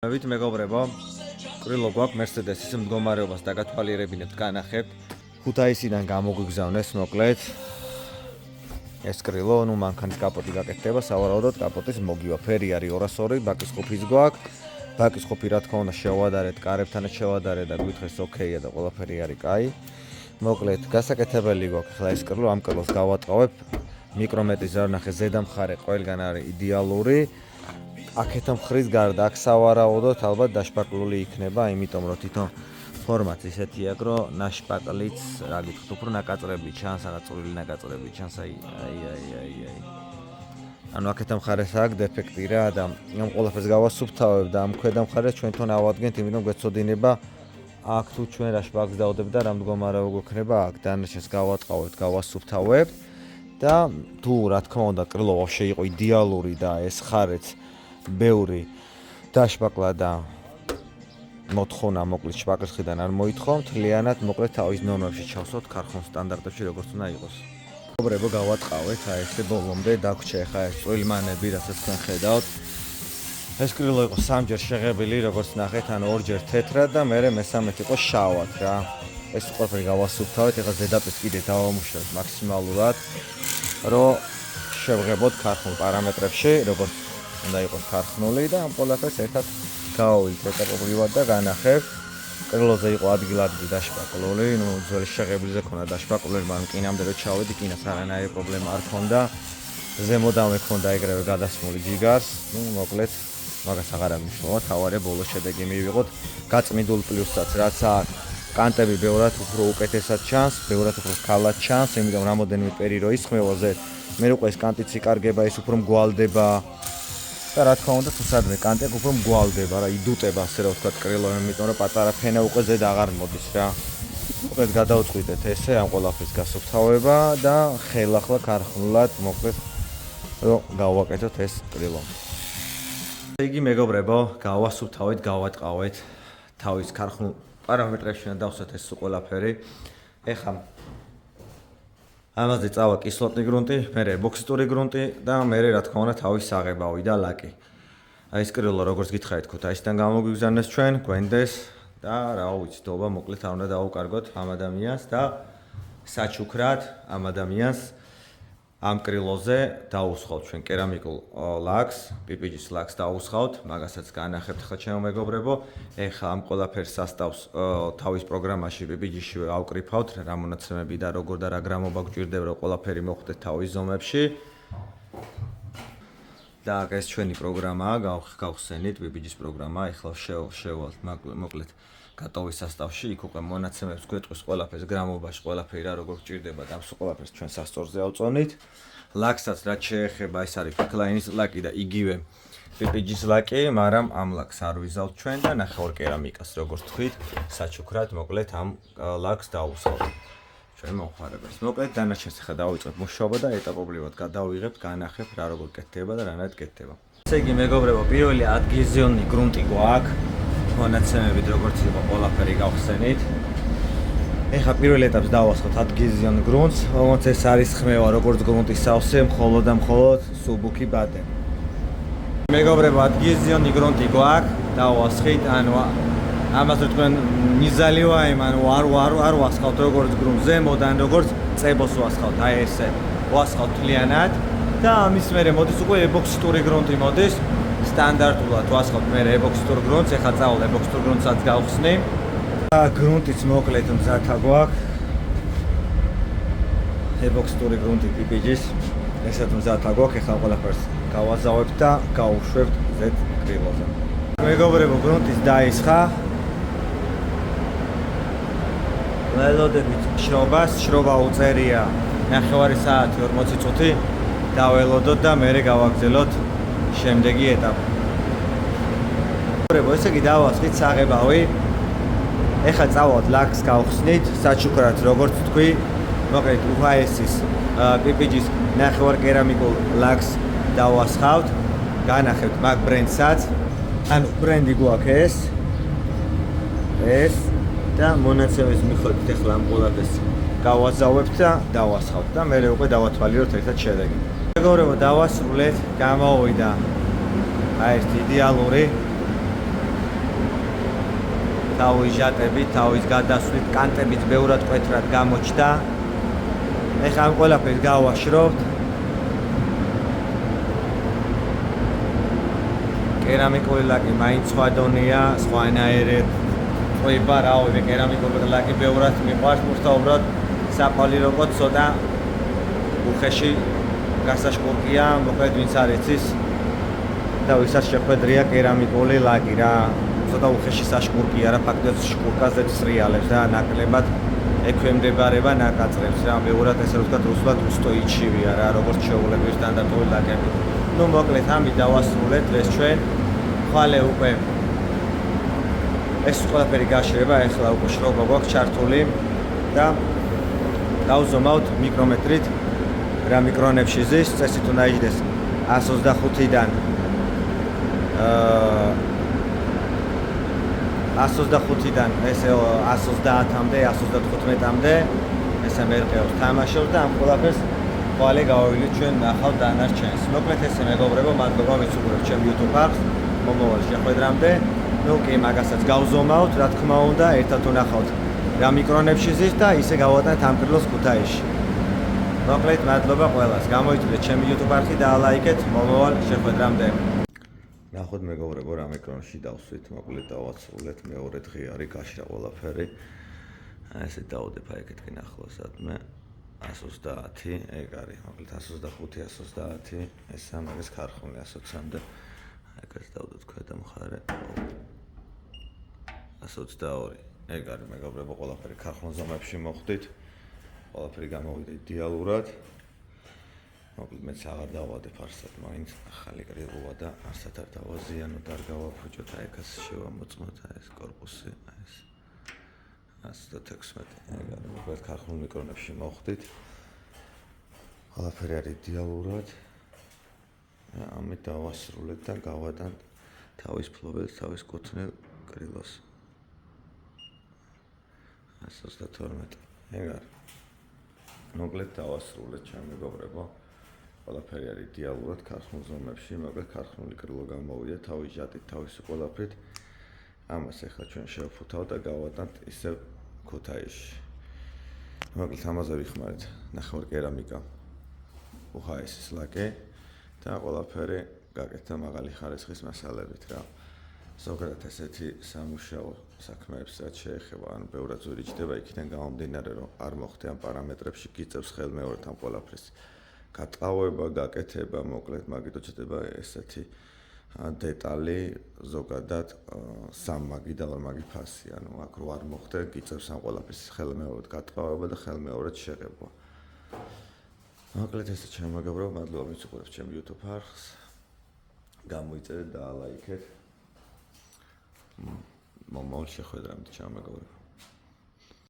მივით მეგობრებო, კრილო გვაქვს Mercedes-ის მდგომარეობას დაგათვალიერებინებთ, განახებთ. ქუთაისიდან გამოგვიგზავნეს მოკლედ ეს კრილო, მანქანის კაპოტი გაკეთდება, სავარაუდოდ კაპოტის მოგივა. ფერი არის 202, ბაკის ყოფის გვაქვს. ბაკის ყოფი რა თქმა უნდა შევადარეთ, კარებთანაც შევადარეთ და გვითხრეს ოკეია და ყველაფერი არის კაი. მოკლედ, გასაკეთებელი გვაქვს ახლა ეს კრილო, ამ კრილოს გავატყავებ. მიკრომეტრის რა ვნახე, ზედა მხარე ყველგან არის იდეალური. აქეთ მხრის გარდა აქ სავარაუდოდ ალბათ დაშპაკლული იქნება, იმიტომ რომ თვითონ ფორმაც ისეთია, რომ ნაშპაკლიც, რა გითხოთ, უფრო ნაკაწრები ჩანს, არა წვრილი ნაკაწრები ჩანს, აი. ანუ აქეთ მხარეს აქვს დეფექტი რა და ამ ყველაფერს გავასუფთავებ და ამ ქვედა მხარეს ჩვენ თვითონ ავადგენთ, იმიტომ გვეცოდინება აქ თუ ჩვენ რა შპაკს დავდებ და რა მდგომარეობა გვექნება აქ, დანარჩენს გავატყავებთ, გავასუფთავებთ და თუ რა თქმა უნდა კრილო ვაფშე იყო იდეალური და ეს ხარეც ბევრი დაშპაკლა და მოთხოვნა მოკლედ შპაკის ხიდან არ მოითხოვ, მთლიანად მოკლედ თავის ნორმებში ჩავსვათ ქარხნის სტანდარტებში როგორც უნდა იყოს. მეგობრებო, გავატყავეთ აი ესე ბოლომდე დაგვრჩა ახლა ეს წვრილმანები, რასაც თქვენ ხედავთ. ეს კრილო იყო სამჯერ შეღებილი, როგორც ნახეთ, ანუ ორჯერ თეთრად და მერე მესამედ იყო შავად რა. ეს ყველაფერი გავასუფთავეთ, ახლა ზედაპირს კიდე დავამუშავებთ მაქსიმალურად, რომ შევღებოთ ქარხნულ პარამეტრებში, როგორც უნდა იყოს ქარხნული და ამ ყველაფერს ერთად გავავიდეთ ეტაპობრივად და განახებთ. კრილოზე იყო ადგილ-ადგილ დაშპაკლული, ძველი შეღებილზე ქონდა დაშპაკლული, მაგრამ კინამდე რო ჩავედი, კინას არანაირი პრობლემა არ ქონდა. ზემოდანვე ქონდა ეგრევე გადასმული ჯიგარს, მოკლედ მაგას აღარ აღნიშნულა, თავარია ბოლოს შედეგი მივიღოთ. გაწმიდულ პლუსსაც რაც აქვს, კანტები ბევრად უფრო უკეთესად ჩანს, ბევრად უფრო ქალად ჩანს, იმიტომ რამოდენიმე პერი რო ისხმევა ზედ, მე უკვე ეს კანტიც იკარგება, ის უფრო მგვალდება. და რა თქმა უნდა თუ სადმე კანტი უფრო მგვალდება რა, იდუტება ასე რა ვთქვათ კრილო, იმიტომ რომ პატარა ფენა უკვე ზედ აღარ მოდის რა. მოკლედ გადავწყვიტეთ ესე ამ ყველაფრის გასუფთავება და ხელახლა ქარხნულად მოკლედ რომ გავაკეთოთ ეს კრილო. ესე იგი მეგობრებო, გავასუფთავეთ, გავატყავეთ თავის ქარხნულ პარამეტრებში და დავსვათ ეს ყველაფერი. ეხლა ამაზე წავა კისლოტი გრუნტი, მერე ბოქსიტური გრუნტი და მერე რა თქმა უნდა თავის საღებავი და ლაკი. აი ეს კრილო როგორც გითხარით ქუთაისიდან გამოგვიგზავნეს ჩვენ, გვენდეს და რა ვიცი, დობა მოკლედ არ უნდა დაუკარგოთ ამ ადამიანს და საჩუქრად ამ ადამიანს ამ კრილოზე დაუსხავთ ჩვენ კერამიკულ ლაკს, PPG-ის ლაკს დაუსხავთ, მაგასაც განახებთ ხა ჩემო მეგობრებო. ეხლა ამ ყველაფერს სასტავს თავის პროგრამაში PPG-ში ავკრიფავთ, რა მონაცემები და როგორ და რა გრამობა გვჭირდება, რომ ყველაფერი მოხვდეთ თავის ზომებში. და ეს ჩვენი პროგრამაა, გავხსენით PPG-ის პროგრამა, ეხლა შევალთ მოკლედ გატოვის სასტავში, იქ უკვე მონაცემებს გვეტყვის ყველაფერს გრამობაში, ყველაფერი რა როგორ გვჭირდება და ამ ყველაფერს ჩვენ სასწორზე ავწონით. ლაკსაც რაც შეეხება, ეს არის ფიქლაინის ლაკი და იგივე PPG-ის ლაკი, მაგრამ ამ ლაკს არ ვიზავთ ჩვენ და ნახევარ კერამიკას როგორც თქვით, საჩუქრად მოკლედ ამ ლაკს დაუსხავთ. ჩვენ მომხმარებელს. მოკლედ დანარჩენს ახლა დავიწყებთ მუშაობა და ეტაპობრივად გადავიღებთ, განახებთ რა როგორ კეთდება და რანაირად კეთდება. ესე იგი მეგობრებო, პირველი ადგილზონი გრუნტი გვაქვს. მონაცემებით როგორც იყო ყველაფერი გავხსენით. ეხლა პირველ ეტაპს დავასხოთ ადგილზიონ გრუნტს, რომელიც ეს არის ხმევა როგორც გრუნტის სავსე, მხოლოდ და მხოლოდ სუბუქი ბატე. მეგობრებო, ადგილზიონი გრუნტი გვაქვს, დავასხით, ანუ ამას თქვენ ნიზალი ვაიმ, ანუ არ ვასხავთ როგორც გრუნტს, ზემოდან როგორც წებოს ვასხავთ, აი ესე ვასხავთ მთლიანად და ამის მერე მოდის უკვე ებოქსიტური გრუნტი მოდის. სტანდარტულად ვასხავთ მე ებოქსიტურ გრუნტს, ეხლა წავალ ებოქსიტურ გრუნტსაც გავხსნი. და გრუნტიც მოკლედ მზათა გვაქვს. ებოქსიტური გრუნტი PPG-ის, ესეც მზათა გვაქვს, ეხლა ყველაფერს გავაზავებთ და გავუშვებთ ზედ კრილოზე. მეგობრებო, გრუნტიც დაისხა. ველოდებით შრობას, შრობა უწერია 9 საათი 40 წუთი. დაველოდოთ და მერე გავაგზელოთ შემდეგი ეტაპი. მეგობრებო, ესე იგი დავასხით საღებავი. ეხლა წავალთ ლაკს გავხსნით, საჩუქრად როგორც თქვი, მოკლედ UHS-ის PPG-ის ნახევარ კერამიკულ ლაკს დავასხავთ, განახებთ მაგ ბრენდსაც. ანუ ბრენდი გვაქვს ეს და მონაცემის მიხედვით ეხლა ამ ყველაფერს გავაზავებთ და დავასხავთ და მერე უკვე დავათვალიეროთ ერთად შედეგი. მეგობრებო, დავასრულეთ, გამოვიდა აი ეს იდეალური თავის ჟატებით, თავის გადასვლით, კანტებით ბევრად კვეთრად გამოჩნდა. ეხლა ამ ყველაფერს გავაშრობთ. კერამიკული ლაკი მაინც სხვა დონეა, სხვანაირად ყובה, რავი, კერამიკული ლაკი ბევრად მიყვარს, მურთა უბრალოდ საფალი როგორ ცოტა უხეში გასაშკურკია, მოკლედ ვინც არ იცის და ვისაც შეხვედრია კერამიკული ლაკი რა. ცოტა უხეში საშკურკია რა, ფაქტობრივად შკურკაზე ცრიალებს და ნაკლებად ექვემდებარება ნაკაწრებს რა. ბევრად ესე რომ ვთქვათ, რუსულად უსტოიჩივია რა, როგორც შეუძლებელი სტანდარტული ლაკები. ნუ მოკლედ ამით დავასრულეთ დღეს ჩვენ. ხვალე უკვე ეს ყველაფერი გაშრება, ეხლა უკვე შრობა გვაქვს ჩართული და დავზომავთ მიკრომეტრით რა მიკრონებში ზის, წესით უნდა იჯდეს 125-დან 125-დან ესე 130-მდე, 135-მდე ესე მერყეობს თამაშობს და ამ ყველაფერს ხვალე გავავილით ჩვენ ნახავთ დანარჩენს. მოკლედ ესე მეგობრებო, მადლობა ვინც უყურებთ ჩემ YouTube არხს. მომავალ შეხვედრამდე. ნუ კი მაგასაც გავზომავთ, რა თქმა უნდა, ერთად ვნახავთ რა მიკრონებში ზის და ისე გავატანთ ამ კრილოს ქუთაისში. მოკლედ მადლობა ყველას. გამოიწვიეთ ჩემი YouTube არხი და ლაიქეთ მომავალ შეხვედრამდე. ნახოთ მეგობრებო რა მიკრონში დავსვით, მოკლედ დავასრულეთ, მეორე დღე არის გაშრა ყველაფერი. ესე დავდებ აი ეკეთკენ ახლა სადმე 130, ეგ არის, მოკლედ 125, 130, ეს ამას ქარხული 120-მდე. ეგაც დავდოთ ქვედა მხარე 122. ეგ არის მეგობრებო, ყველაფერი ქარხულ ზომებში მოხდით. ყველაფერი გამოვიდა იდეალურად. მოკლედ მეც აღარ დავადებ არსად, მაინც ახალი კრილოა და არსად არ დავაზიანოთ, არ გავაფუჭოთ, აი ეგას შევამოწმოთ, აი ეს корпуსი, აი ეს 116. ეგ არის, მოკლედ ქარხულ მიკრონებში მოხდით. ყველაფერი არის იდეალურად. ამით დავასრულეთ და გავატანთ თავის ფლობელს, თავის კუთვნილ კრილოს. 132. ეგ არის. მოკლედ დავასრულეთ ჩემ მეგობრებო. ყველაფერი არის იდეალურად ქარხულ ზომებში, მოკლედ ქარხული კრილო გამოვიდა თავის ჟატით, თავის ყველაფრით. ამას ახლა ჩვენ შევფუთავთ და გავატანთ ისევ ქუთაისში. მოკლედ ამაზე ვიხმარეთ ნახევარ კერამიკა უხაისის ლაკი და ყველაფერი გაკეთდა მაღალი ხარისხის მასალებით რა. ზოგადად ესეთი სამუშაო საქმეებს რაც შეეხება, ანუ ბევრად ზური ჯდება იქიდან გამომდინარე, რომ არ მოხდე ამ პარამეტრებში გიწევს ხელმეორედ ამ ყველაფრის გატყავება, გაკეთება, მოკლედ მაგითო ჩდება ესეთი დეტალი ზოგადად 3 მაგი და 2 მაგი ფასი, ანუ აქ რო არ მოხდე გიწევს ამ ყველაფრის ხელმეორედ გატყავება და ხელმეორედ შეღება. მოკლედ ესე ჩემო მეგობრებო, მადლობა ვინც უყურებთ ჩემ YouTube არხს. გამოიწერეთ და ლაიქეთ. მომავალ შეხვედრამდე, ჩემო მეგობრებო.